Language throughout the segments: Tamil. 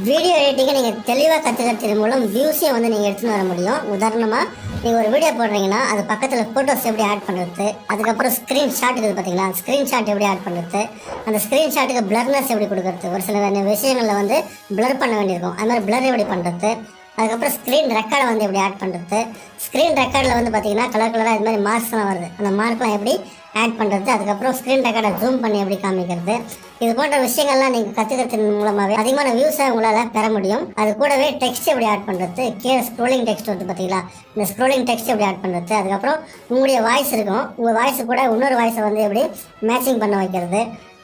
வீடியோ எடிட்டிங்கை நீங்கள் தெளிவாக கற்றுக்கிறது மூலம் வியூஸையும் வந்து நீங்கள் எடுத்துன்னு வர முடியும். உதாரணமாக நீங்கள் ஒரு வீடியோ போடுறீங்கன்னா அது பக்கத்தில் ஃபோட்டோஸ் எப்படி ஆட் பண்ணுறது, அதுக்கப்புறம் ஸ்க்ரீன்ஷாட் இருக்குது பார்த்தீங்களா, ஸ்க்ரீன்ஷாட் எப்படி ஆட் பண்ணுறது, அந்த ஸ்க்ரீன்ஷாட்டுக்கு பிளர்னஸ் எப்படி கொடுக்குறது, ஒரு சில விஷயங்களில் வந்து பிளர் பண்ண வேண்டியிருக்கும், அது மாதிரி பிளர் எப்படி பண்ணுறது, அதுக்கப்புறம் ஸ்க்ரீன் ரெக்கார்டை வந்து எப்படி ஆட் பண்ணுறது, ஸ்க்ரீன் ரெக்கார்டில் வந்து பார்த்தீங்கன்னா கலர் கலராக இது மாதிரி மார்க்ஸ்லாம் வருது, அந்த மார்க்லாம் எப்படி ஆட் பண்ணுறது, அதுக்கப்புறம் ஸ்க்ரீன் ரெக்கார்டை ஜூம் பண்ணி எப்படி காமிக்கிறது, இது போன்ற விஷயங்கள்லாம் நீங்கள் கற்றுக்கிறதன் மூலமாகவே அதிகமான வியூஸை உங்களால் பெற முடியும். அது கூடவே டெக்ஸ்ட் எப்படி ஆட் பண்ணுறது, கீழே ஸ்க்ரோலிங் டெக்ஸ்ட் வந்து பார்த்தீங்களா, இந்த ஸ்க்ரோலிங் டெக்ஸ்ட் எப்படி ஆட் பண்ணுறது, அதுக்கப்புறம் உங்களுடைய வாய்ஸ் இருக்கும், உங்கள் வாய்ஸு கூட இன்னொரு வாய்ஸை வந்து எப்படி மேட்சிங் பண்ண வைக்கிறது,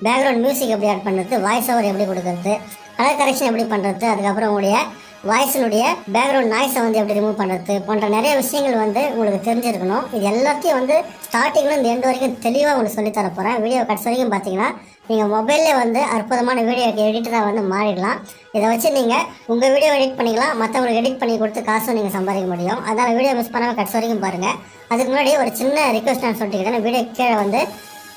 பேக்ரவுண்ட் மியூசிக் எப்படி ஆட் பண்ணுறது, வாய்ஸ் ஓவர் எப்படி கொடுக்கறது, கலர் கரெக்ஷன் எப்படி பண்ணுறது, அதுக்கப்புறம் உங்களுடைய வாய்ஸினுடைய பேக்ரவுண்ட் நாய்ஸை வந்து எப்படி ரிமூவ் பண்ணுறது போன்ற நிறைய விஷயங்கள் வந்து உங்களுக்கு தெரிஞ்சிருக்கணும். இது எல்லாத்தையும் வந்து ஸ்டார்டிங்கில் இந்த எண்டு வரைக்கும் தெளிவாக உங்களுக்கு சொல்லித்தர போகிறேன். வீடியோ கடைசி வரைக்கும் பார்த்தீங்கன்னா நீங்கள் மொபைல்லே வந்து அற்புதமான வீடியோ எடிட்டராக வந்து மாறிடலாம். இதை வச்சு நீங்கள் உங்கள் வீடியோ எடிட் பண்ணிக்கலாம், மற்றவங்களுக்கு எடிட் பண்ணி கொடுத்து காசும் நீங்கள் சம்பாதிக்க முடியும். அதனால் வீடியோ மிஸ் பண்ணாமல் கடைசி வரைக்கும் பாருங்கள். அதுக்கு முன்னாடி ஒரு சின்ன ரிக்வெஸ்ட் நான் சொல்லிட்டுக்கிறேன். வீடியோ கீழே வந்து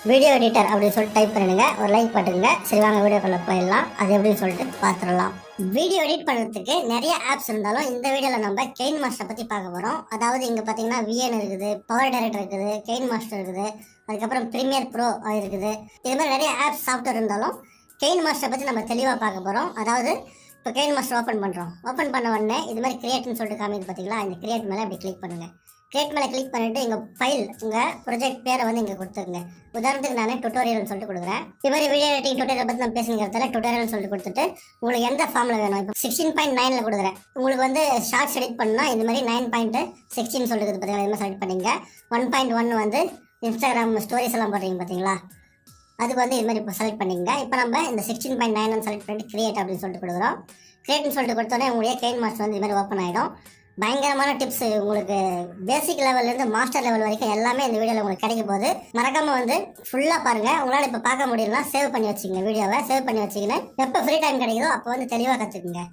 வீடியோ எடிட்டர் அப்படின்னு சொல்லிட்டு டைப் பண்ணிடுங்க, ஒரு லைக் பண்ணுங்க. சரி வாங்க வீடியோக்குள்ளே போயிடலாம். அது எப்படின்னு சொல்லிட்டு பார்த்துடலாம். வீடியோ எடிட் பண்ணுறதுக்கு நிறைய ஆப்ஸ் இருந்தாலும் இந்த வீடியோவில் நம்ம கெயின் மாஸ்டர் பற்றி பார்க்க போகிறோம். அதாவது இங்கே பார்த்தீங்கன்னா விஎன் இருக்குது, பவர் டைரக்டர் இருக்குது, கெயின் மாஸ்டர் இருக்குது, அதுக்கப்புறம் ப்ரீமியர் ப்ரோ இருக்குது. இது மாதிரி நிறைய ஆப்ஸ் சாஃப்ட்வேர் இருந்தாலும் கெயின் மாஸ்டர் பற்றி நம்ம தெளிவாக பார்க்க போகிறோம். அதாவது இப்போ கெயின் மாஸ்டர் ஓப்பன் பண்ணுறோம். ஓப்பன் பண்ண உடனே இது மாதிரி கிரியேட்னு சொல்லிட்டு காமிக்குது பார்த்தீங்களா, இந்த கிரியேட் மேலே அப்படி கிளிக் பண்ணுங்கள். கிரியேட் மேலே கிளிக் பண்ணிவிட்டு எங்கள் ஃபைல் உங்கள் ப்ரொஜெக்ட் பேரை வந்து இங்கே கொடுத்துருங்க. உதாரணத்துக்கு நான் டுட்டோரியல்னு சொல்லிட்டு கொடுக்குறேன். இது மாதிரி வீடியோ எடிட்டிங் டுட்டோரியல் பற்றி நான் பேசுங்கிறதால டுட்டோரியல்னு சொல்லிட்டு கொடுத்துட்டு உங்களுக்கு எந்த ஃபார்மில் வேணும், இப்போ 16.9 கொடுக்குறேன். உங்களுக்கு வந்து ஷார்ட்ஸ் எடிட் பண்ணால் இந்த மாதிரி 9.16 சொல்லிட்டு பார்த்தீங்களா, இது மாதிரி செலக்ட் பண்ணிங்க. 1.1 வந்து இன்ஸ்டாகிராம் ஸ்டோரிஸ் எல்லாம் போடுறீங்க பார்த்தீங்களா, அதுக்கு வந்து இது மாதிரி இப்போ செலக்ட் பண்ணிங்க. இப்போ நம்ம இந்த 16.9 செலக்ட் பண்ணிட்டு கிரியேட் அப்படின்னு சொல்லிட்டு கொடுக்குறோம். கிரியேட்னு சொல்லிட்டு கொடுத்தோன்னே உங்களுடைய கெயின் மாஸ்டர் வந்து இது மாதிரி ஓப்பன் ஆகிடும். பயங்கரமான டிப்ஸ் உங்களுக்கு பேசிக் லெவல்லேருந்து மாஸ்டர் லெவல் வரைக்கும் எல்லாமே இந்த வீடியோவில் உங்களுக்கு கிடைக்க போகுது. மறக்காமல் வந்து ஃபுல்லாக பாருங்கள். உங்களால் இப்போ பார்க்க முடியலன்னா சேவ் பண்ணி வச்சுங்க, வீடியோவை சேவ் பண்ணி வச்சிங்கன்னா எப்போ ஃப்ரீ டைம் கிடைக்குதோ அப்போ வந்து தெளிவாக கற்றுக்குங்க.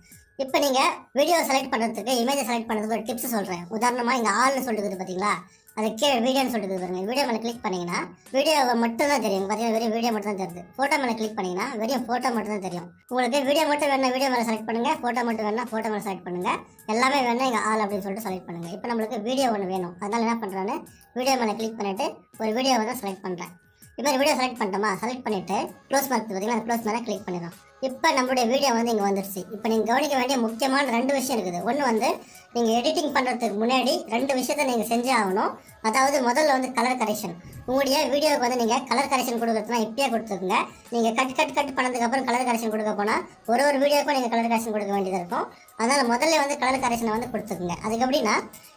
இப்போ நீங்கள் வீடியோ செலக்ட் பண்ணுறதுக்கு, இமேஜை செலக்ட் பண்ணுறதுக்கு ஒரு டிப்ஸ் சொல்கிறேன். உதாரணமாக இங்கே ஆள்னு சொல்லிட்டு பார்த்தீங்களா, அது கீழே வீடியோன்னு சொல்லிட்டு பாருங்க. வீடியோ மேலே கிளிக் பண்ணிங்கன்னா வீடியோவை மட்டும் தான் தெரியும். பார்த்தீங்கன்னா வெறும் வீடியோ மட்டும் தான் தெரியுது. ஃபோட்டோ மேலே கிளிக் பண்ணிங்கன்னா வெறும் ஃபோட்டோ மட்டும் தான் தெரியும். உங்களுக்கு வீடியோ மட்டும் வேணா வீடியோ மேலே செலக்ட் பண்ணுங்கள், ஃபோட்டோ மட்டும் வேணா ஃபோட்டோ மேலே செலக்ட் பண்ணுங்கள். எல்லாமே வேணா இங்கே ஆல் அப்படின்னு சொல்லிட்டு செலக்ட் பண்ணுங்கள். இப்போ நம்மளுக்கு வீடியோ ஒன்று வேணும், அதனால் என்ன பண்ணுறேன்னு வீடியோ மேலே கிளிக் பண்ணிவிட்டு ஒரு வீடியோவை தான் செலக்ட் பண்ணுறேன். இப்போ வீடியோ செலக்ட் பண்ணிட்டோமா, செலக்ட் பண்ணிவிட்டு க்ளோஸ் மார்க் பார்த்தீங்கன்னா அந்த க்ளோஸ் மேலே கிளிக் பண்ணிடுறோம். இப்போ நம்மளுடைய வீடியோ வந்து இங்கே வந்துருச்சு. இப்போ நீங்கள் கவனிக்க வேண்டிய முக்கியமான 2 விஷயம் இருக்குது. ஒன்று வந்து நீங்கள் எடிட்டிங் பண்ணுறதுக்கு முன்னாடி 2 விஷயத்த நீங்கள் செஞ்சே ஆகணும். அதாவது முதல்ல வந்து கலர் கரெக்ஷன். உங்களுடைய வீடியோவுக்கு வந்து நீங்கள் கலர் கரெக்ஷன் கொடுக்குறதுனா இப்பயே கொடுத்துருங்க. நீங்கள் கட் பண்ணதுக்கப்புறம் கலர் கரெக்ஷன் கொடுக்க போனால் ஒரு வீடியோக்கும் நீங்கள் கலர் கரெக்ஷன் கொடுக்க வேண்டியது இருக்கும். அதனால் முதல்ல வந்து கலர் கரெக்ஷனை வந்து கொடுத்துக்குங்க. அதுக்கு எப்படின்னா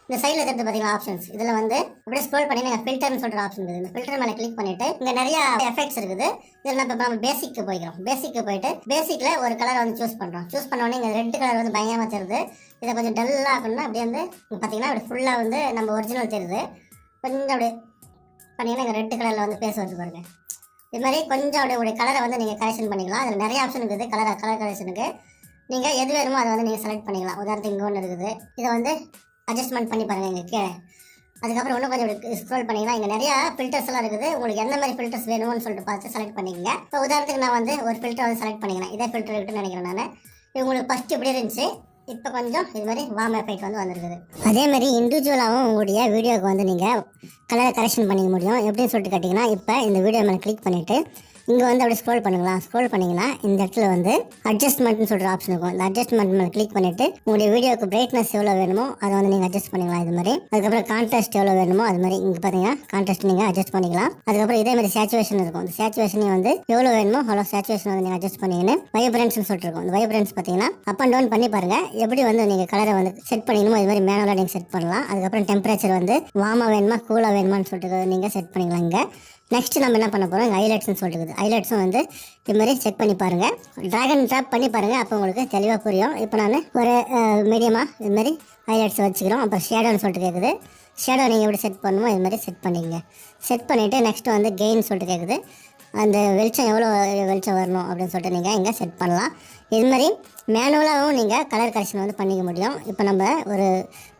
இந்த சைடில் இருக்கிறது பார்த்தீங்கன்னா ஆப்ஷன்ஸ், இதில் வந்து அப்படியே ஸ்க்ரோல் பண்ணி நீங்கள் ஃபில்டர்னு சொல்கிற ஆப்ஷன் இருக்குது. இந்த ஃபில்டர் மேலே கிளிக் பண்ணிவிட்டு இங்கே நிறைய எஃபெக்ட்ஸ் இருக்குது. இதில் நம்ம பேசிக்கு போய்க்கிறோம். பேசிக்கு போயிட்டு பேசிக்கில் ஒரு கலரை வந்து சூஸ் பண்ணுறோம். சூஸ் பண்ணோடனே இங்கே ரெட் கலர் வந்து பயங்கரமாக தெரியுது. இதை கொஞ்சம் டல்லாக ஆகணும்னா அப்படியே வந்து பார்த்தீங்கன்னா அப்படி ஃபுல்லாக வந்து நம்ம ஒரிஜினல் தெரியுது. கொஞ்சம் அப்படியே பண்ணிங்கன்னா இங்கே ரெட் கலரில் வந்து பேச வச்சு பாருங்க. இது மாதிரி கொஞ்சம் அப்படியே கலரை வந்து நீங்கள் கரெக்ஷன் பண்ணிக்கலாம். அதில் நிறைய ஆப்ஷன் இருக்குது. கலர் கரெக்ஷனுக்கு நீங்கள் எது வேணுமோ அதை வந்து நீங்கள் செலக்ட் பண்ணிக்கலாம். உதாரணத்துக்கு இங்கே ஒன்று இருக்குது, இதை வந்து அட்ஜஸ்ட்மெண்ட் பண்ணி பாருங்கள் இங்கே கீழே. அதுக்கப்புறம் இன்னும் கொஞ்சம் ஸ்க்ரோல் பண்ணிங்கன்னா இங்கே நிறையா ஃபில்டர்ஸ் எல்லாம் இருக்குது. உங்களுக்கு எந்த மாதிரி ஃபில்டர்ஸ் வேணும்னு சொல்லிட்டு பார்த்து செலக்ட் பண்ணிக்கங்க. இப்போ உதாரணத்துக்கு நான் வந்து ஒரு ஃபில்டர் வந்து செலக்ட் பண்ணிக்கிறேன். இதே ஃபில்டர் இருக்குன்னு நினைக்கிறேன் நான். இது உங்களுக்கு ஃபஸ்ட்டு இப்படி இருந்துச்சு, இப்போ கொஞ்சம் இது மாதிரி வார்ம் எஃபெக்ட் வந்து வந்துருக்குது. அதே மாதிரி இண்டிவிஜுவலாகவும் உங்களுடைய வீடியோவுக்கு வந்து நீங்கள் கலரை கரெக்ஷன் பண்ணிக்க முடியும். எப்படின்னு சொல்லிட்டு கேட்டிங்கன்னா இப்போ இந்த வீடியோ மேலே கிளிக் பண்ணிவிட்டு இங்கே வந்து அப்படி ஸ்க்ரோல் பண்ணுங்களா. ஸ்க்ரோல் பண்ணிங்கன்னா இந்த இடத்துல வந்து அட்ஜஸ்ட்மெண்ட்னு சொல்கிற ஆப்ஷன் இருக்கும். இந்த அட்ஜஸ்ட்மெண்ட் மேலே கிளிக் பண்ணிவிட்டு உங்களுடைய வீடியோக்கு பிரைட்னஸ் எவ்வளோ வேணுமோ அதை வந்து நீங்கள் அட்ஜஸ்ட் பண்ணிக்கலாம். இது மாதிரி அதுக்கப்புறம் கான்ட்ராஸ்ட் எவ்வளோ வேணுமோ அது மாதிரி இங்கே பார்த்தீங்கன்னா கான்ட்ராஸ்ட் நீங்கள் அட்ஜஸ்ட் பண்ணிக்கலாம். அதுக்கப்புறம் இதே மாதிரி சேச்சுவேஷன் இருக்கும். இந்த சேச்சுவேஷனையும் வந்து எவ்வளோ வேணுமோ அவ்வளோ சேச்சுவேஷன் வந்து நீங்கள் அட்ஜஸ்ட் பண்ணிங்கன்னு வைப்ரன்ஸ்னு சொல்லிட்டு இருக்கும். இந்த வைப்ரன்ஸ் பார்த்தீங்கன்னா அப் அண்ட் டவுன் பண்ணி பாருங்கள். எப்படி வந்து நீங்கள் கலரை வந்து செட் பண்ணிக்கணுமோ இது மாதிரி மேனுவலாக நீங்கள் செட் பண்ணலாம். அதுக்கப்புறம் டெம்பரேச்சர் வந்து வார்மாக வேணுமா கூலாக வேணுமான்னு சொல்லிட்டு நீங்கள் செட் பண்ணிக்கலாம். இங்கே நெக்ஸ்ட் நம்ம என்ன பண்ண போகிறோம், ஹைலைட்ஸ்னு சொல்லிட்டு ஹைலைட்ஸும் வந்து இது மாதிரி செக் பண்ணி பாருங்கள். ட்ராக் அண்ட் ட்ராப் பண்ணி பாருங்கள், அப்போ உங்களுக்கு தெளிவாக புரியும். இப்போ நான் ஒரு மீடியமாக இது மாதிரி ஹைலைட்ஸ் வச்சுக்கிறோம். அப்போ ஷேடோன்னு சொல்லிட்டு கேட்குது. ஷேடோ நீங்கள் எப்படி செட் பண்ணுமோ இது மாதிரி செட் பண்ணிங்க. செட் பண்ணிவிட்டு நெக்ஸ்ட்டு வந்து கெயின் சொல்லிட்டு கேட்குது. அந்த வெளிச்சம் எவ்வளோ வெளிச்சம் வரணும் அப்படின்னு சொல்லிட்டு நீங்கள் இங்கே செட் பண்ணலாம். இது மாதிரி மேனுவலாகவும் நீங்கள் கலர் கரெக்ஷன் வந்து பண்ணிக்க முடியும். இப்போ நம்ம ஒரு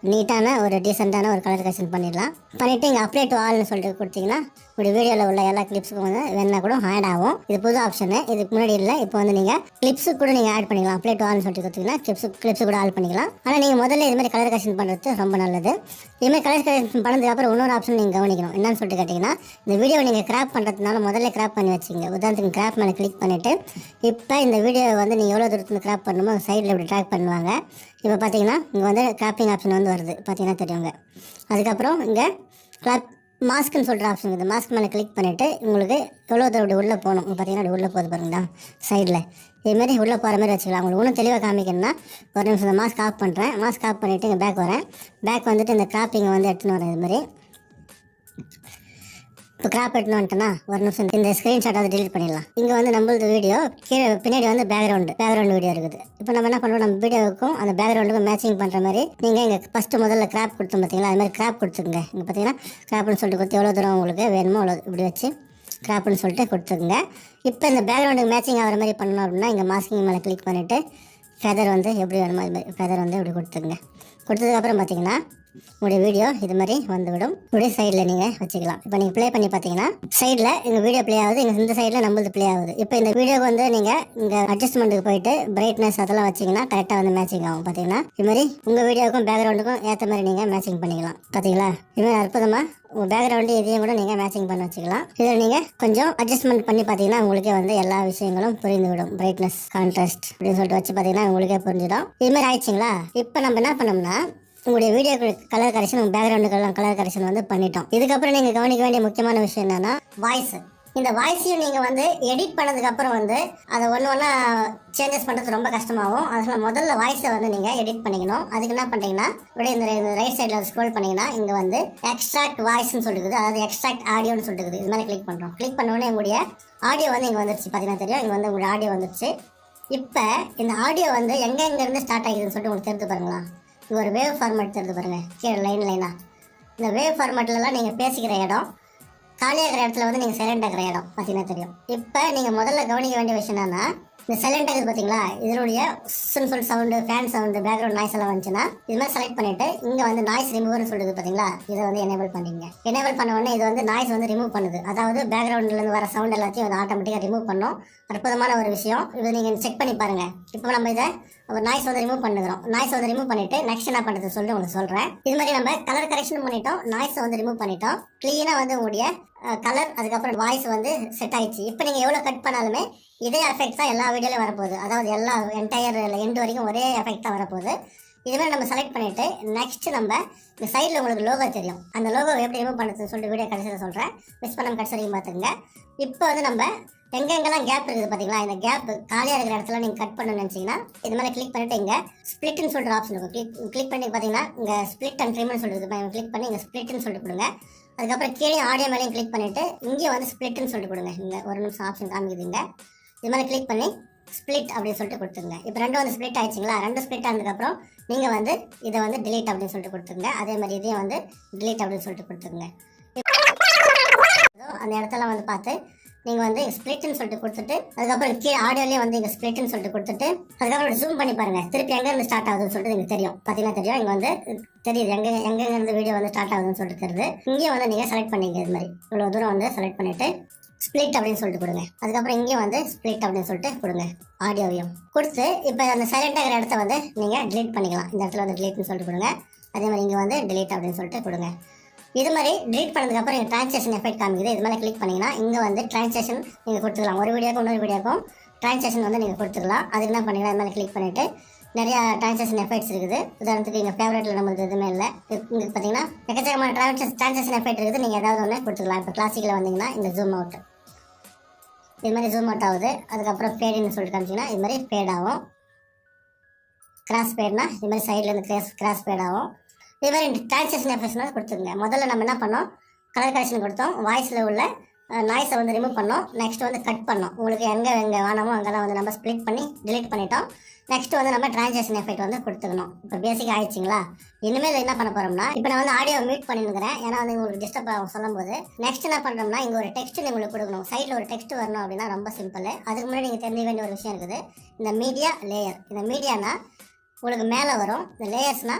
நீட்டான ஒரு டீசெண்டான ஒரு கலர் கரெக்ஷன் பண்ணிடலாம். பண்ணிவிட்டு இங்கே அப்ளை டு ஆல்னு சொல்லிட்டு கொடுத்தீங்கன்னா உங்களுடைய வீடியோவில் உள்ள எல்லா கிளிப்ஸுக்கும் வந்து வேணா கூட ஆட் ஆகும். இது புது ஆப்ஷனு, இதுக்கு முன்னாடி இல்லை. இப்போ வந்து நீங்கள் கிளிப்ஸுக்கு கூட நீங்கள் ஆட் பண்ணிக்கலாம். அப்ளை டு ஆல்னு சொல்லிட்டு கொடுத்தீங்கன்னா கிளிப்ஸு கூட ஆட் பண்ணிக்கலாம். ஆனால் நீங்கள் முதல்ல இதுமாதிரி கலர் கரெக்ஷன் பண்ணுறது ரொம்ப நல்லது. இதுமாதிரி கலர் கரெக்ஷன் பண்ணதுக்கு அப்புறம் இன்னொரு ஆப்ஷன் நீங்கள் கவனிக்கணும். என்னன்னு சொல்லிட்டு கேட்டிங்கன்னா, இந்த வீடியோ நீங்கள் கிராப் பண்ணுறதுனால முதல்ல கிராப் பண்ணி வச்சுங்க. உதாரணத்துக்கு கிராப் மேலே கிளிக் பண்ணிவிட்டு இப்போ இந்த வீடியோ வந்து நீங்கள் எவ்வளோ தூரத்தில் கிராப் பண்ணணுமோ சைடில் இப்படி ட்ராக் பண்ணுவாங்க. இப்போ பார்த்தீங்கன்னா இங்கே வந்து கிராப்பிங் ஆப்ஷன் வந்து வருது, பார்த்தீங்கன்னா தெரியுங்க. அதுக்கப்புறம் இங்கே மாஸ்க்குன்னு சொல்கிற ஆப்ஷன் இருக்குது. மாஸ்க் மேலே கிளிக் பண்ணிவிட்டு உங்களுக்கு எவ்வளோ தூரம் அப்படி உள்ளே போகணும் பார்த்தீங்கன்னா அப்படி உள்ளே போகுது பாருங்கண்ணா சைடில். இதுமாரி உள்ளே போகிற மாதிரி வச்சுக்கலாம். உங்களுக்கு இன்னும் தெளிவாக காமிக்கணும்னா ஒரு நிமிஷம் இந்த மாஸ்க் ஆஃப் பண்ணுறேன். மாஸ்க் ஆஃப் பண்ணிவிட்டு இங்கே பேக் வரேன். பேக் வந்துட்டு இந்த கிராப்பிங்கை வந்து எடுத்துன்னு வரேன். இதுமாதிரி இப்போ கிராப் எடுத்துன்னு வந்துட்டேன்னா ஒரு நிமிஷம் இந்த ஸ்க்ரீன்ஷாட் வந்து டெலிட் பண்ணிடலாம். இங்கே வந்து நம்மளது வீடியோ கீழே பின்னாடி வந்து பேக்ரவுண்ட் வீடியோ இருக்குது. இப்போ நம்ம என்ன பண்ணுறோம், நம்ம வீடியோவுக்கும் அந்த பேக்ரவுண்டுக்கும் மேட்சிங் பண்ணுற மாதிரி நீங்கள் இங்கே ஃபஸ்ட்டு முதல்ல கிராப் கொடுத்தோம் பார்த்தீங்களா, அது மாதிரி கிராப் கொடுத்துக்குங்க. இங்கே பார்த்தீங்கன்னா கிராப்னு சொல்லிட்டு கொடுத்து எவ்வளோ தூரம் உங்களுக்கு வேணுமோ அவ்வளோ இப்படி வச்சு கிராப்னு சொல்லிட்டு கொடுத்துக்குங்க. இப்போ இந்த பேக்ரவுண்டுக்கு மேட்சிங் ஆகிற மாதிரி பண்ணணும் அப்படின்னா இங்கே மாஸ்கிங் மேலே கிளிக் பண்ணிவிட்டு ஃபெதர் வந்து எப்படி வேணுமோ அது மாதிரி ஃபெதர் வந்து இப்படி கொடுத்துக்குங்க. கொடுத்ததுக்கப்புறம் பார்த்தீங்கன்னா உங்களுடைய வீடியோ இது மாதிரி வந்துவிடும். இப்படியே சைடில் நீங்கள் வச்சுக்கலாம். இப்போ நீங்கள் ப்ளே பண்ணி பார்த்தீங்கன்னா சைடில் எங்கள் வீடியோ ப்ளே ஆகுது, எங்கள் இந்த சைடில் நம்மளுது ப்ளே ஆகுது. இப்போ இந்த வீடியோக்கு வந்து நீங்கள் இங்கே அட்ஜஸ்ட்மெண்ட்டுக்கு போயிட்டு பிரைட்னஸ் அதெல்லாம் வச்சிங்கன்னா கரெக்டாக வந்து மேட்சிங் ஆகும். பார்த்தீங்கன்னா இதுமாதிரி உங்கள் வீடியோக்கும் பேக்ரவுண்டுக்கும் ஏற்ற மாதிரி நீங்கள் மேட்சிங் பண்ணிக்கலாம். பார்த்தீங்களா, இதுமாதிரி அற்புதமாக உங்கள் பேக்ரவுண்டு இதையும் கூட நீங்கள் மேட்சிங் பண்ண வச்சுக்கலாம். இதில் நீங்கள் கொஞ்சம் அட்ஜஸ்ட்மெண்ட் பண்ணி பார்த்தீங்கன்னா உங்களுக்கே வந்து எல்லா விஷயங்களும் புரிந்துவிடும். பிரைட்னஸ், கான்ட்ராஸ்ட் அப்படின்னு சொல்லிட்டு வச்சு பார்த்தீங்கன்னா உங்களுக்கே புரிஞ்சிடும். இதுமாதிரி ஆயிடுச்சிங்களா. இப்போ நம்ம என்ன பண்ணோம்னா உங்களுடைய வீடியோ கலர் கரெக்ஷன், உங்கள் பேக்ரவுண்டுக்கெல்லாம் கலர் கரெக்ஷன் வந்து பண்ணிட்டோம். இதுக்கப்புறம் நீங்கள் கவனிக்க வேண்டிய முக்கியமான விஷயம் என்னன்னா வாய்ஸ். இந்த வாய்ஸையும் நீங்கள் வந்து எடிட் பண்ணதுக்கப்புறம் வந்து அதை ஒன்றா சேஞ்சஸ் பண்ணுறது ரொம்ப கஷ்டமாகும். அதனால் முதல்ல வாய்ஸை வந்து நீங்கள் எடிட் பண்ணிக்கணும். அதுக்கு என்ன பண்ணுறீங்கன்னா இப்படியே இந்த ரைட் சைடில் ஸ்க்ரோல் பண்ணிங்கன்னா இங்கே வந்து எக்ஸ்ட்ராக்ட் வாய்ஸ்ன்னு சொல்லிருக்குது, அதாவது எக்ஸ்ட்ராக்ட் ஆடியோன்னு சொல்லிருக்குது. இது மாதிரி கிளிக் பண்ணுறோம். கிளிக் பண்ண உடனே உங்களுடைய ஆடியோ வந்து இங்கே வந்துருச்சு. பார்த்தீங்கன்னா தெரியும், இங்கே வந்து உங்களுடைய ஆடியோ வந்துருச்சு. இப்போ இந்த ஆடியோ வந்து எங்கேருந்து ஸ்டார்ட் ஆகிதுன்னு சொல்லிட்டு உங்களுக்கு தெரிஞ்சு பாருங்களா. இங்கே ஒரு வேவ் ஃபார்மேட் தெரிஞ்சு பாருங்கள், கீழே லைனாக. இந்த வேவ் ஃபார்மேட்லலாம் நீங்கள் பேசிக்கிற இடம், காலியாக இருக்கிற இடத்துல வந்து நீங்கள் சைலண்ட் ஆகிற இடம் பார்த்தீங்கன்னா தெரியும். இப்போ நீங்கள் முதல்ல கவனிக்க வேண்டிய விஷயம் என்னன்னா, இந்த சைலண்ட் ஆகுது பார்த்தீங்களா, இதனுடைய simple sound, fan sound, background noise எல்லாம் வந்துச்சுன்னா இது மாதிரி செலக்ட் பண்ணிவிட்டு இங்கே வந்து நாய்ஸ் ரிமூவர்னு சொல்லுது பார்த்தீங்களா, இதை வந்து எனேபிள் பண்ணிங்க. எனேபிள் பண்ண உடனே இது வந்து நாய்ஸ் வந்து ரிமூவ் பண்ணுது. அதாவது பேக்ரவுண்ட்லேருந்து வர சவுண்ட் எல்லாத்தையும் வந்து ஆட்டோமேட்டிக்காக ரிமூவ் பண்ணும். அற்புதமான ஒரு விஷயம். இது நீங்கள் செக் பண்ணி பாருங்கள். இப்போ நம்ம இதை ஒரு நாய்ஸ் வந்து ரிமூவ் பண்ணுறோம். நாய்ஸ் வந்து ரிமூவ் பண்ணிவிட்டு நெக்ஸ்ட் என்ன பண்ணுறது சொல்லி உங்களுக்கு சொல்கிறேன். இது மாதிரி நம்ம கலர் கரெக்ஷன் பண்ணிட்டோம், நாய்ஸை வந்து ரிமூவ் பண்ணிட்டோம். க்ளீனாக வந்து உங்களுடைய கலர் அதுக்கப்புறம் வாய்ஸ் வந்து செட் ஆயிடுச்சு. இப்போ நீங்கள் எவ்வளோ கட் பண்ணாலுமே இதே எஃபெக்ட் தான் எல்லா வீடியோலையும் வரப்போகுது. அதாவது எல்லா என்டையர் எண்டு வரைக்கும் ஒரே எஃபெக்ட் தான் வரப்போகுது. இதுமாதிரி நம்ம செலக்ட் பண்ணிவிட்டு நெக்ஸ்ட் நம்ம இந்த சைடில் உங்களுக்கு லோகோ தெரியும், அந்த லோகோ எப்படி ரிமூவ் பண்ணுறதுன்னு சொல்லிட்டு வீடியோ கடைசியில் சொல்கிறேன். மிஸ் பண்ணாம கடைசி வரைக்கும் பார்த்துக்குங்க. இப்போ வந்து நம்ம எங்கெங்கெல்லாம் கேப் இருக்குது பார்த்தீங்களா, இந்த கேப் காலியாக இருக்கிற இடத்துல நீங்கள் கட் பண்ணணும்னு நினச்சிங்கன்னா இது மாதிரி கிளிக் பண்ணிவிட்டு இங்கே ஸ்ப்ளிட்னு சொல்கிற ஆப்ஷன் இருக்கும். கிளிக் பண்ணி பார்த்தீங்கன்னா இங்கே ஸ்ப்ளிட் அண்ட் ட்ரிம்னு சொல்லிட்டு கிளிக் பண்ணி இங்கே ஸ்ப்ளிட்னு சொல்லிட்டு கொடுங்க. அதுக்கப்புறம் கீழே ஆடியோ மேலேயும் கிளிக் பண்ணிவிட்டு இங்கே வந்து ஸ்ப்ளிட்னு சொல்லிட்டு கொடுங்க. இங்கே ஒரு நிமிஷம் ஆப்ஷன் காமிக்குதுங்க. இது மாதிரி கிளிக் பண்ணி ஸ்ப்ளிட் அப்படின்னு சொல்லிட்டு கொடுத்துருங்க. இப்போ ரெண்டும் வந்து ஸ்ப்ளிட் ஆயிடுச்சிங்களா. ரெண்டு ஸ்ப்ளிட் ஆனதுக்கப்புறம் நீங்கள் வந்து இதை வந்து டிலீட் அப்படின்னு சொல்லிட்டு கொடுத்துருங்க. அதே மாதிரி இதையும் வந்து டிலீட் அப்படின்னு சொல்லிட்டு கொடுத்துருங்க. அந்த இடத்துல வந்து பார்த்து நீங்கள் வந்து ஸ்ப்ளிட்னு சொல்லிட்டு கொடுத்துட்டு அதுக்கப்புறம் கீழே ஆடியோலேயே வந்து இங்கே ஸ்ப்ளிட்னு சொல்லிட்டு கொடுத்துட்டு அதுக்கப்புறம் ஜூம் பண்ணி பாருங்கள். திருப்பி எங்கேருந்து ஸ்டார்ட் ஆகுதுன்னு சொல்லிட்டு எனக்கு தெரியும். பார்த்தீங்கன்னா தெரியும், இங்கே வந்து தெரியுது எங்கேருந்து வீடியோ வந்து ஸ்டார்ட் ஆகுதுன்னு சொல்லிட்டு தெரியுது. இங்கேயும் வந்து நீங்கள் செலக்ட் பண்ணிங்க. இது மாதிரி இவ்வளோ தூரம் வந்து செலக்ட் பண்ணிவிட்டு ஸ்ப்ளிட் அப்படின்னு சொல்லிட்டு கொடுங்க. அதுக்கப்புறம் இங்கேயும் வந்து ஸ்ப்ளிட் அப்படின்னு சொல்லிட்டு கொடுங்க. ஆடியோவையும் கொடுத்து இப்போ அந்த சைலண்ட் ஆகிற இடத்த வந்து நீங்கள் டிலீட் பண்ணிக்கலாம். இந்த இடத்துல வந்து டிலீட்னு சொல்லிட்டு கொடுங்க. அதே மாதிரி இங்கே வந்து டிலீட் அப்படின்னு சொல்லிட்டு கொடுங்க. இது மாதிரி டிலீட் பண்ணதுக்கப்புறம் இங்கே ட்ரான்ஸ்லேஷன் எஃபெக்ட் காமிக்குது. இது மாதிரி கிளிக் பண்ணிங்கன்னா இங்கே வந்து ட்ரான்ஸ்லேஷன் நீங்கள் கொடுத்துக்கலாம். ஒரு வீடியோக்கும் இன்னொரு வீடியோக்கும் ட்ரான்ஸ்லேஷன் வந்து நீங்கள் கொடுத்துக்கலாம். அதுக்கு என்ன பண்ணிக்கலாம், இது மாதிரி கிளிக் பண்ணிவிட்டு நிறையா ட்ரான்ஸ்லேஷன் எஃபெக்ட்ஸ் இருக்குது. உதாரணத்துக்கு எங்கள் ஃபேவரட்டில் நம்மளுக்கு எதுவுமே இல்லை. இங்கே பார்த்தீங்கன்னா எக்கச்சக்கமான ட்ரான்ஸ்லேஷன் எஃபெக்ட் இருக்குது. நீங்கள் ஏதாவது ஒன்று கொடுத்துக்கலாம். இப்போ கிளாசிக்கில் வந்தீங்கன்னா இந்த ஜூம் அவுட் இது மாதிரி ஜூம் அவுட் ஆகுது. அதுக்கப்புறம் ஃபேடுன்னு சொல்லிட்டு காமிச்சிங்கன்னா இது மாதிரி ஃபேட் ஆகும். கிராஸ் ஃபேட்னா இது மாதிரி சைட்லேருந்து கிராஸ் ஃபேட் ஆகும். இது மாதிரி ட்ரான்ஸ்லேஷன் எஃபெக்ட்ஸ் கொடுத்துருங்க. முதல்ல நம்ம என்ன பண்ணோம், கலர் கரெக்ஷன் கொடுத்தோம், வாய்ஸில் உள்ள நாய்ஸை வந்து ரிமூவ் பண்ணோம், நெக்ஸ்ட் வந்து கட் பண்ணோம். உங்களுக்கு எங்கே வேணாமோ அங்கெல்லாம் வந்து நம்ம ஸ்ப்ளிட் பண்ணி டிலீட் பண்ணிட்டோம். நெக்ஸ்ட் வந்து நம்ம டிரான்சாக்ஷன் எஃபெக்ட் வந்து கொடுத்துக்கணும். இப்போ பேசிக் ஆயிடுச்சுங்களா? இனிமேல் என்ன பண்ண போறோம்னா, இப்போ நான் வந்து ஆடியோ மியூட் பண்ணிருக்கிறேன், ஏன்னா வந்து உங்களுக்கு டிஸ்டர்ப் ஆகும் சொல்லும் போது. நெக்ஸ்ட் என்ன பண்றோம்னா, இங்க ஒரு டெக்ஸ்ட் உங்களுக்கு கொடுக்கணும். சைடில் ஒரு டெக்ஸ்ட் வரணும் அப்படின்னா ரொம்ப சிம்பிள். அதுக்கு முன்னாடி நீங்க தெரிஞ்சுக்க வேண்டிய ஒரு விஷயம் இருக்குது. இந்த மீடியா லேயர், இந்த மீடியானா உங்களுக்கு மேலே வரும், இந்த லேயர்ஸ்னா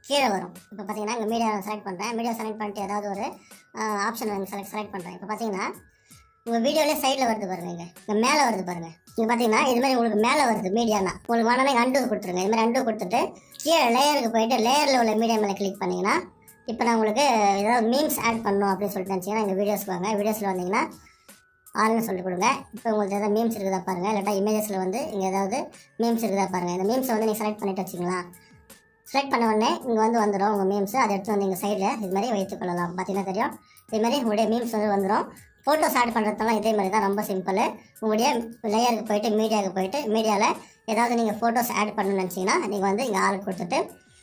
கீழே வரும். இப்போ பார்த்தீங்கன்னா இங்கே மீடியா செலக்ட் பண்ணுறேன். மீடியா செலக்ட் பண்ணிட்டு ஏதாவது ஒரு ஆப்ஷன் செலக்ட் பண்ணுறேன். இப்போ பார்த்தீங்கன்னா உங்கள் வீடியோவிலே சைடில் வருது பாருங்க, இங்கே மேலே வருது பாருங்க. இங்கே பார்த்தீங்கன்னா இது மாதிரி உங்களுக்கு மேலே வருது மீடியானா, உங்களுக்கு வேணாலே அண்டு கொடுத்துருங்க. இது மாதிரி அண்டு கொடுத்துட்டு கீழே லேயருக்கு போயிட்டு லேயரில் உள்ள மீடியா மேலே கிளிக் பண்ணிங்கன்னா, இப்போ நான் உங்களுக்கு ஏதாவது மீம்ஸ் ஆட் பண்ணணும் அப்படின்னு சொல்லிட்டு நினச்சிங்கன்னா இங்கே வீடியோஸ்க்கு வாங்க. வீடியோஸில் வந்தீங்கன்னா ஆள்னு சொல்லிட்டு கொடுங்க. இப்போ உங்களுக்கு ஏதாவது மீம்ஸ் இருக்குதா பாருங்கள், இல்லாட்டா இமேஜஸில் வந்து இங்கே ஏதாவது மீம்ஸ் இருக்குதா பாருங்கள். இந்த மீம்ஸை வந்து நீங்கள் செலக்ட் பண்ணிட்டு வச்சிங்களா, செலக்ட் பண்ண உடனே இங்கே வந்து வந்துடும் உங்கள் மீம்ஸ். அதை எடுத்து வந்து இங்கே சைடில் இது மாதிரி வைத்துக்கொள்ளலாம். பார்த்தீங்கன்னா தெரியும், இது மாதிரி உங்களுடைய மீம்ஸ் வந்து வந்துடும். ஃபோட்டோஸ் ஆட் பண்ணுறதுலாம் இதே மாதிரி தான், ரொம்ப சிம்பிள். உங்களுடைய லேயருக்கு போயிட்டு மீடியாவுக்கு போயிட்டு மீடியாவில் ஏதாவது நீங்கள் ஃபோட்டோஸ் ஆட் பண்ணணும்னு நினச்சிங்கன்னா நீங்கள் வந்து இங்கே ஆள் கொடுத்துட்டு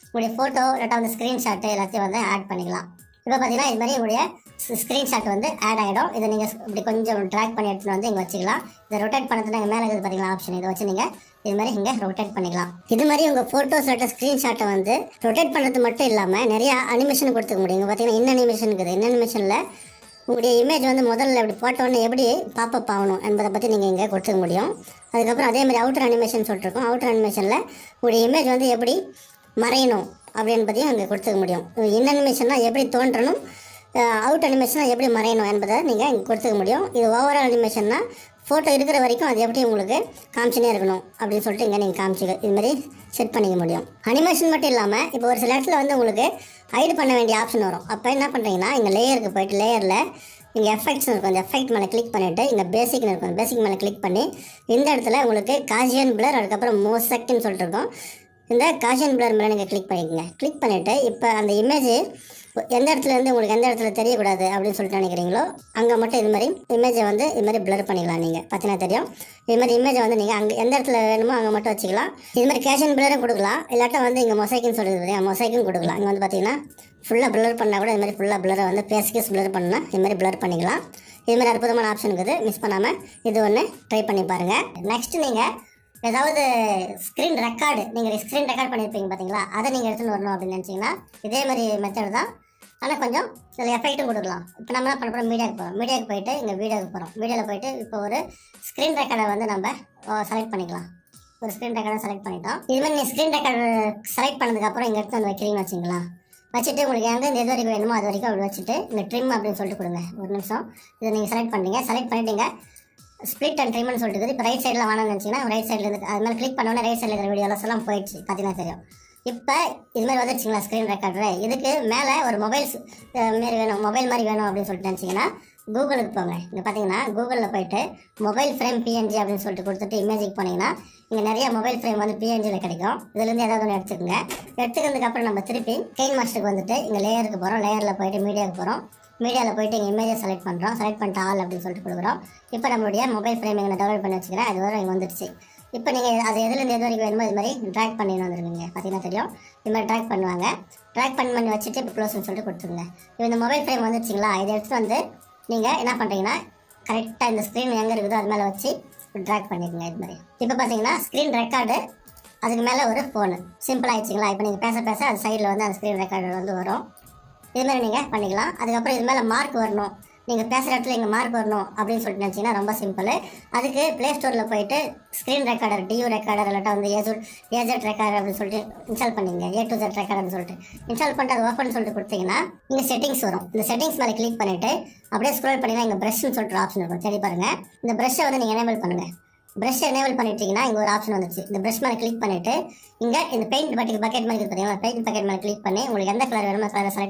உங்களுடைய ஃபோட்டோ இல்லாட்டா வந்து ஸ்க்ரீன்ஷாட்டு எல்லாத்தையும் வந்து ஆட் பண்ணிக்கலாம். இப்போ பார்த்தீங்கன்னா இது மாதிரி உங்களுடைய ஸ்க்ரீன்ஷாட் வந்து ஆட் ஆகிடும். இதை நீங்கள் இப்படி கொஞ்சம் ட்ராக் பண்ணி எடுத்துகிட்டு வந்து இங்கே வச்சுக்கலாம். இதை ரொட்டேட் பண்ணுறதுனா மேலே இருக்குது பார்த்தீங்களா ஆப்ஷன், இதை வச்சு நீங்கள் இது மாதிரி இங்கே ரொட்டேட் பண்ணிக்கலாம். இது மாதிரி உங்கள் ஃபோட்டோஸ் இல்லாட்ட ஸ்க்ரீன்ஷாட்டை வந்து ரொட்டேட் பண்ணுறது மட்டும் இல்லாமல் நிறையா அனிமேஷன் கொடுத்துக்க முடியும். இங்கே பார்த்தீங்கன்னா இன்ன அனிமேஷன் இருக்குது. இன்ன அனிமேஷனில் உங்களுடைய இமேஜ் வந்து முதல்ல இப்படி போட்டோன்னே எப்படி பாப்பப் ஆகணும் என்பதை பற்றி நீங்கள் இங்கே கொடுத்துக்க முடியும். அதுக்கப்புறம் அதே மாதிரி அவுட்டர் அனிமேஷன் சொல்லிட்டுருக்கோம். அவுட்டர் அனிமேஷனில் உங்களுடைய இமேஜ் வந்து எப்படி மறையணும் அப்படின்னு பற்றியும் அங்கே கொடுத்துக்க முடியும். இன் அனிமேஷன்னா எப்படி தோன்றணும், அவுட் அனிமேஷனாக எப்படி மறையணும் என்பதை நீங்கள் இங்கே கொடுத்துக்க முடியும். இது ஓவரால் அனிமேஷன்னா ஃபோட்டோ இருக்கிற வரைக்கும் அது எப்படி உங்களுக்கு காமிச்சினே இருக்கணும் அப்படின்னு சொல்லிட்டு இங்கே நீங்கள் காமிச்சிக்க இது மாதிரி செட் பண்ணிக்க முடியும். அனிமேஷன் மட்டும் இல்லாமல் இப்போ ஒரு சில இடத்துல வந்து உங்களுக்கு ஹைடு பண்ண வேண்டிய ஆப்ஷன் வரும். அப்போ என்ன பண்ணுறீங்கன்னா இங்கே லேயருக்கு போய்ட்டு லேயரில் இங்கே எஃபெக்ட்ஸ் இருக்கும். அந்த எஃபெக்ட் மேலே கிளிக் பண்ணிவிட்டு இங்கே பேசிக்னு இருக்கும். பேசிக் மேலே கிளிக் பண்ணி இந்த இடத்துல உங்களுக்கு காஷியன் பிளர், அதுக்கப்புறம் மோசக்னு சொல்லிட்டு இருக்கும். இந்த காஷியன் பிளர் மேலே நீங்கள் கிளிக் பண்ணிக்கோங்க. கிளிக் பண்ணிவிட்டு இப்போ அந்த இமேஜ் எந்த இடத்துலேருந்து உங்களுக்கு எந்த இடத்துல தெரியக்கூடாது அப்படின்னு சொல்லிட்டு நினைக்கிறீங்களோ அங்கே மட்டும் இது மாதிரி இமேஜை வந்து இது மாதிரி பிளர் பண்ணிக்கலாம். நீங்கள் பார்த்தீங்கன்னா தெரியும், இது மாதிரி இமேஜை வந்து நீங்கள் அங்கே எந்த இடத்துல வேணுமோ அங்கே மட்டும் வச்சுக்கலாம். இது மாதிரி கேஷன் பிளரும் கொடுக்கலாம், இல்லாட்டா வந்து இங்கே மொசைக்குன்னு சொல்லுது, மொசைக்கும் கொடுக்கலாம். இங்கே வந்து பார்த்தீங்கன்னா ஃபுல்லாக பிளர் பண்ணால் கூட இது மாதிரி ஃபுல்லாக பிளரை வந்து பேஸ்கேஸ் பிளர் பண்ணால் இது மாதிரி பிளர் பண்ணிக்கலாம். இது மாதிரி அற்புதமான ஆப்ஷன் இருக்குது, மிஸ் பண்ணாமல் இது ஒன்று ட்ரை பண்ணி பாருங்கள். நெக்ஸ்ட் நீங்கள் ஏதாவது ஸ்க்ரீன் ரெக்கார்டு நீங்கள் ஸ்க்ரீன் ரெக்கார்ட் பண்ணியிருப்பீங்க பார்த்தீங்களா, அதை நீங்கள் எடுத்துன்னு வரணும் அப்படின்னு நினச்சிங்கன்னா இதே மாதிரி மெத்தட் தான், ஆனால் கொஞ்சம் சில எஃபெக்ட்டும் கொடுக்கலாம். இப்போ நம்ம என்ன பண்ண போகிறோம், மீடியாவுக்கு போகிறோம். மீடியாவுக்கு போயிட்டு இங்கே வீடியோவுக்கு போகிறோம். வீடியோவில் போயிட்டு இப்போ ஒரு ஸ்க்ரீன் ரெக்கார்டை வந்து நம்ம செலக்ட் பண்ணிக்கலாம். ஒரு ஸ்க்ரீன் ரெக்கார்டை செலக்ட் பண்ணிட்டோம். இதுமாதிரி நீங்கள் ஸ்க்ரீன் ரெக்கார்டு செலக்ட் பண்ணதுக்கப்புறம் இங்கே எடுத்து வந்து வைக்கிறீங்கன்னு வச்சிங்களா, வச்சுட்டு உங்களுக்கு எங்கேருந்து எது வரைக்கும் வேணுமோ அது வரைக்கும் அப்படி வச்சுட்டு இந்த ட்ரிம் அப்படின்னு சொல்லிட்டு கொடுங்க. ஒரு நிமிஷம் இதை நீங்கள் செலக்ட் பண்ணுறீங்க. செலக்ட் பண்ணிட்டீங்க, ஸ்ப்ளிட் அண்ட் ட்ரிம்னு சொல்லிட்டு இப்போ ரைட் சைடில் வேணும்னு நினச்சிங்கன்னா ரைட் சைடில் இருந்து அது மாதிரி கிளிக் பண்ணோன்னே ரைட் சைடில் இருக்கிற வீடியோஸ் எல்லாம் போயிடுச்சு, பார்த்தீங்கன்னா தெரியும். இப்போ இது மாதிரி வந்துருச்சிங்களா ஸ்க்ரீன் ரெக்கார்டரு, இதுக்கு மேலே ஒரு மொபைல்ஸ் மாரி வேணும், மொபைல் மாதிரி வேணும் அப்படின்னு சொல்லிட்டு நினச்சிங்கன்னா கூகுளுக்கு போங்க. இங்கே பார்த்தீங்கன்னா கூகுளில் போயிட்டு மொபைல் ஃப்ரேம் பிஎன்ஜி அப்படின்னு சொல்லிட்டு கொடுத்துட்டு இமேஜுக்கு போனீங்கன்னா இங்கே நிறைய மொபைல் ஃப்ரேம் வந்து பிஎன்ஜியில் கிடைக்கும். இதுலேருந்து ஏதாவது ஒன்று எடுத்துக்கோங்க. எடுத்துக்கிறதுக்கப்புறம் நம்ம திருப்பி கெயின் மாஸ்டருக்கு வந்துட்டு இங்கே லேயருக்கு போகிறோம். லேயரில் போயிட்டு மீடியாவுக்கு போகிறோம். மீடியாவில் போயிட்டு இங்கே இமேஜை செலக்ட் பண்ணுறோம். செலக்ட் பண்ணிட்டு ஆல் அப்படின்னு சொல்லிட்டு கொடுக்குறோம். இப்போ நம்மளுடைய மொபைல் ஃப்ரேம் இங்கே டெவலப் பண்ணி வச்சுக்கிறேன். அது வரை இங்கே வந்துடுச்சு. இப்போ நீங்கள் அது எதுலேருந்து எது வரைக்கும் வேணுமோ இது மாதிரி ட்ராக் பண்ணி வந்துருவீங்க. பார்த்தீங்கன்னா தெரியும், இது மாதிரி ட்ராக் பண்ணுவாங்க. ட்ராக் பண்ணி வச்சுட்டு இப்போ க்ளோஸ்னு சொல்லிட்டு கொடுத்துருங்க. இப்போ இந்த மொபைல் ஃப்ரேம் வந்துருச்சிங்களா, இதை எடுத்துகிட்டு வந்து நீங்கள் என்ன பண்ணுறீங்கன்னா கரெக்டாக இந்த ஸ்க்ரீன் எங்கே இருக்குதோ அது மேலே வச்சு ட்ராக் பண்ணிக்கோங்க. இது மாதிரி இப்போ பார்த்தீங்கன்னா ஸ்க்ரீன் ரெக்கார்டு, அதுக்கு மேலே ஒரு ஃபோனு, சிம்பிள் ஆகிடுச்சிங்களா. இப்போ நீங்கள் பேச பேச அது சைடில் வந்து அந்த ஸ்க்ரீன் ரெக்கார்டு வந்து வரும். இது மாதிரி நீங்கள் பண்ணிக்கலாம். அதுக்கப்புறம் இது மேலே மார்க் வரணும், நீங்கள் பேசுகிற இடத்துல இங்கே மார்க் வரணும் அப்படின்னு சொல்லிட்டு நினச்சிங்கன்னா ரொம்ப சிம்பிள். அதுக்கு ப்ளே ஸ்டோரில் போயிட்டு ஸ்க்ரீன் ரெக்கார்டர், டியூ ரெக்கார்டர் இல்லாட்டா வந்து ஏஜெட் ரெக்கார்டர் அப்படின்னு சொல்லிட்டு இன்ஸ்டால் பண்ணிங்க. A to Z ரெக்கார்டர்னு சொல்லிட்டு இன்ஸ்டால் பண்ணிட்டு அது ஓப்பன் சொல்லிட்டு கொடுத்தீங்கன்னா இங்கே செட்டிங்ஸ் வரும். இந்த செட்டிங்ஸ் மேலே கிளிக் பண்ணிவிட்டு அப்படியே ஸ்க்ரோல் பண்ணிங்கன்னா இங்கே ப்ரஷ்னு சொல்லிட்டு ஆப்ஷன் இருக்கும். தேடி பாருங்கள். இந்த ப்ரஷ்ஷை வந்து நீங்கள் எனேபிள் பண்ணுங்கள். ப்ரஷ் எனேபிள் பண்ணிட்டீங்கன்னா இங்கே ஒரு ஆப்ஷன் வந்துச்சு. இந்த ப்ரஷ் மேலே கிளிக் பண்ணிவிட்டு இங்கே இந்த பெயிண்ட் பக்கெட் மாதிரி இருக்குது பார்த்தீங்கன்னா, பெயிண்ட் பக்கெட் மேலே கிளிக் பண்ணி உங்களுக்கு எந்த கலர் வேணுமோ கலரை செலக்ட்